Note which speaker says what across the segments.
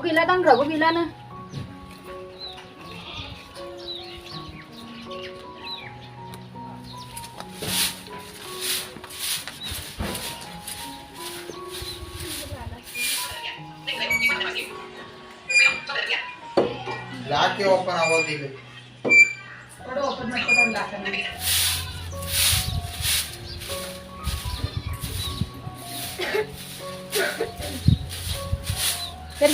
Speaker 1: gila दांग्राबो गैलानो
Speaker 2: लाके open आवाज दिखे
Speaker 1: थोड़ा ओपन मत करो लाके फिर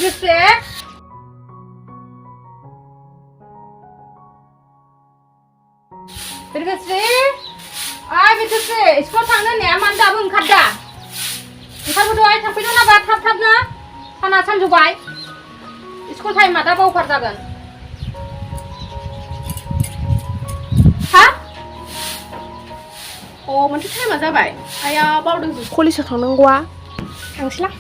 Speaker 1: से इसको थांनो ने मान दाबो ओंखारदा ओंखारबोदोय थांफैनो नाबा थाब-थाबनो साना सानजौबाय स्कुल टाइमा दा बावफार जागोन हा अ माथो टाइमा जाबाय आया बावदों
Speaker 3: कलेजाव थांनांगौआ थांसैलां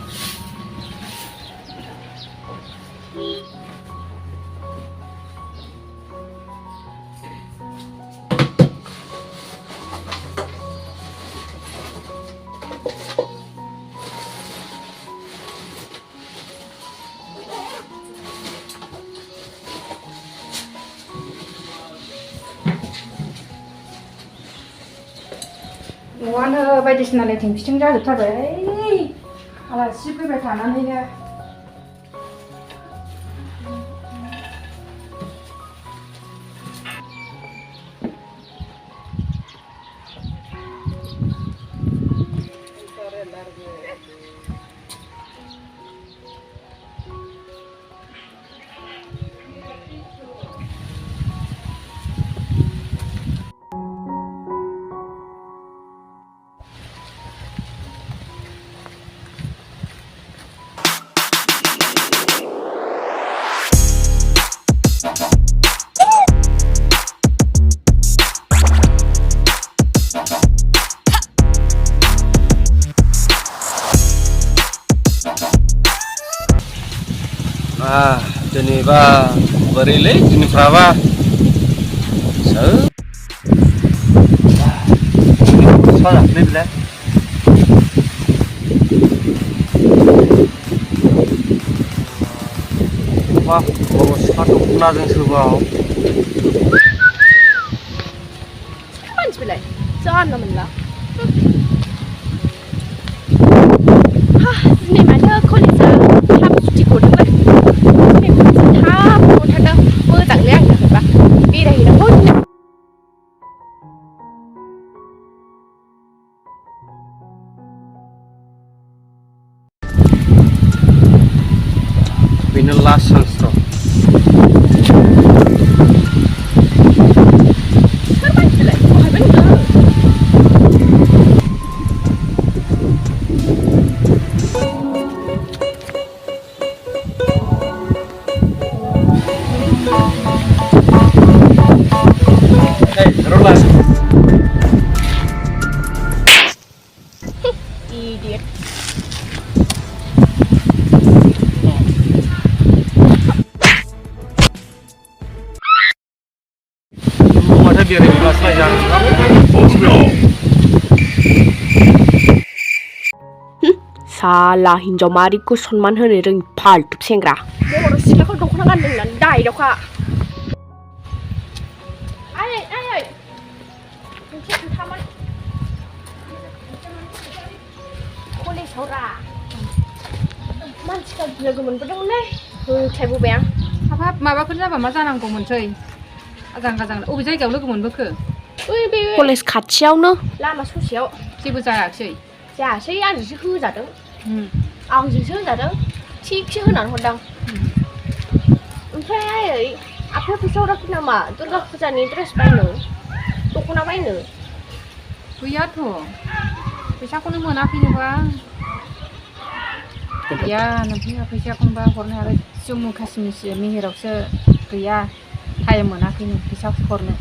Speaker 1: न'आनो बायदिसिना लाइटिं फिटिं जाजोबथारबाय आलासि फैबाय थानानैनो
Speaker 4: जेनेबा बोरैलै दिनफ्राबा साजाखलै बिलाय मा बर' सिख्ला दख'नाजों सोबाव
Speaker 3: मानसिफोरलाय जानला मोनला दिनै माथो कलेजआ थाब सुटि गदोंलै थाब गथारदों मोजांलै आंनि थाखायबा बेरायहैनांगौ दिनै
Speaker 4: बेनो लास्ट चान्स र'
Speaker 3: सोर मानसिफोरलाय बहायबा नुदों idiot
Speaker 4: माथो बेरायहैब्लासो
Speaker 3: साला हिन्जाव माहारिखौ सनमान होनो रोङि फाल्तु सेंग्रा बर' सिख्लाखौ दख'ना गानदों होननानै दायदावखा आयै मोनसे खोथामोन कलेजाव रा मानसिखौ लोगो मोनबोदोंमोनलै होख्लायबोबाय आं
Speaker 1: हाबाब माबाफोर जाबा मा जानांगौमोनसै आजां गाजां अबे जायगायाव लोगो मोनबोखो
Speaker 3: बे कलेज खाथियावनो लामा ससेयाव
Speaker 1: जेबो जायाखै
Speaker 3: जायासै आंजोंसो होजादों आंजोंसो होजादों थिगसे होनानै हरदां ओमफ्राय आयै आफाया फैसा हराखै नामा दुर्गा फुजानि ड्रेस बायनो दख'ना बायनो
Speaker 1: गैयाथ' फैसाखौनो मोनाखैनोबा गैया नोंथाङा फैसाखौनोबा हरनो हागोन जम्मु काश्मीरसो मेहेरावसो गैया टाइम मोनाखैनो फैसा हरनो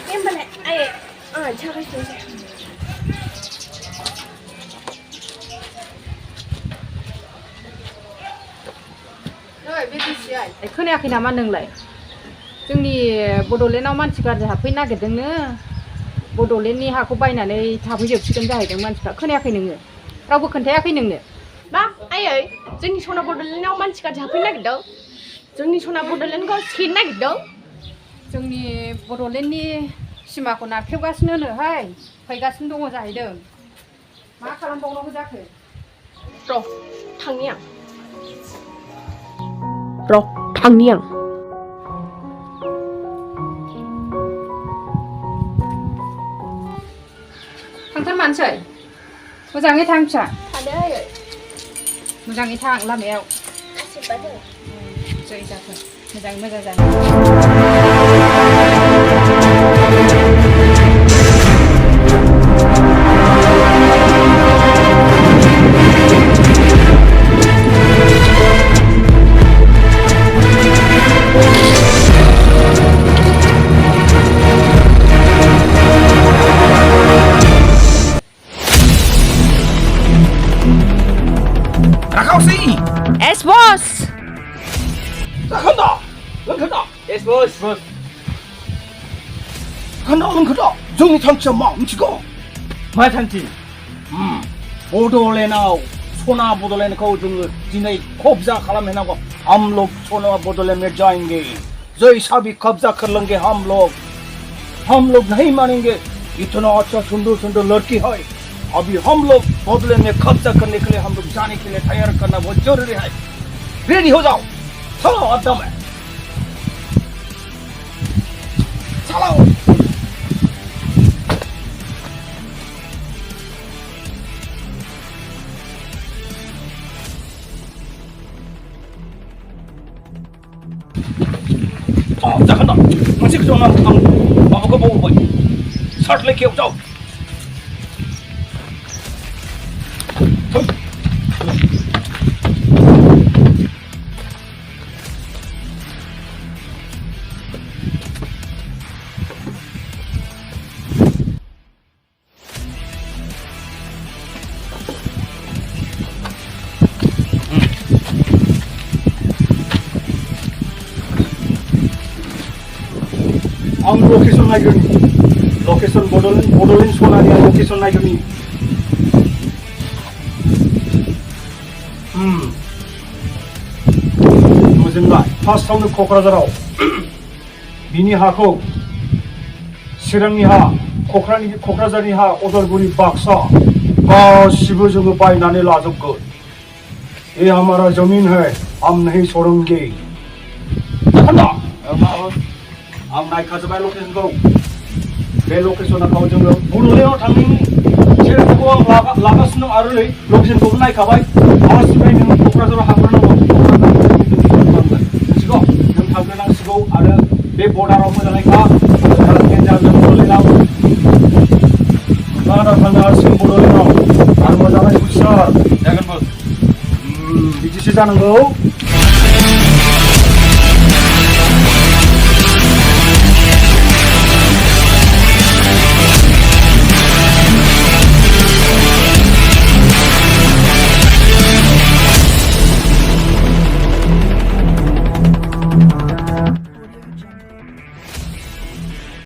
Speaker 3: होमबालाय आयै आंहा सागासिनोसै
Speaker 1: खोनायाखै नामा नोंलाय जोंनि बड'लेण्डआव मानसि गाज्रि हाबफैनो नागिरदोंनो बड'लेण्डनि हाखौ बायनानै थाफैजोबसिगोन जाहैदों मानसिफ्रा खोनायाखै नोङो रावबो खोन्थायाखै नोंनो
Speaker 3: बा आयै जोंनि सना बड'लेण्डआव मानसि गाज्रि हाबफैनो नागिरदों जोंनि सना बड'लेण्डखौ सेनो नागिरदों
Speaker 1: जोंनि बड'लेण्डनि सिमाखौ नारखेवगासिनो नोहाय फैगासिनो दङ जाहैदों मा खालामबावनांगौ जाखो
Speaker 3: र' थांनि आं र' थांनि आं
Speaker 1: थांथारमानोसै मोजाङै थां फिसा
Speaker 3: थादो आयै
Speaker 1: मोजाङै थां लामायाव
Speaker 3: आसिरबाद हो
Speaker 1: जै जाथों मोजाङै मोजां जाथों
Speaker 3: Yes boss
Speaker 5: 런커다
Speaker 4: Yes, boss. Boss.
Speaker 5: 런커다 जोंनि थांखिया मा मिथिगौ
Speaker 4: मा थांखि?
Speaker 5: बड'लेण्डआव सना बड'लेण्डखौ जोङो दिनै कब्जा खालामहैनांगौ हम लोग सोना बडोलैंड में जाएंगे जैसा भी कब्जा कर लेंगे हम लोग नहीं मानेंगे इतना अच्छा सुंदर सुंदर लड़की है अभी हम लोग बदले में कब्जा करने के लिए हम लोग जाने के लिए तैयार करना बहुत जरूरी है रेडी हो जाओ चलो अड्डा में चलो 잠깐만 음식 좀 먹어보고 살짝 키워줘 हम लोकेशन नायगोन लोकेशन बड'लेण्ड सनानि लोकेशन नायगोन मोजांलाय फार्स्टआवनो क'क्राझाराव बिनि हाखौ चिरांनि हा क'क्राझारनि हा उदालगुरि बाक्सा गासिबो जोङो बायनानै लाजोबगोन ये हमारा जमीन है हम नहीं छोड़ेंगे आं नायखाजोब्बाय लकेसनखौ बे लकेसनखौ जोङो बड'लेण्डआव थांनायनि सिगांखौ आं लागासिनो दं आरो नै लकेसनखौबो नायखाबाय आलासिनिफ्राय नों क'क्राझाराव हाबग्रोनांगौ मिथिगौ नों थांग्रोनांसिगौ आरो बे बर्डाराव मोजाङै खा केन्जारजों बड'लेण्डआव नोंथाङा थांनो हासिगोन बड'लेण्डआव आरो मोजाङै हुसियार
Speaker 4: जागोन boss.
Speaker 5: बिदिसो जानांगौ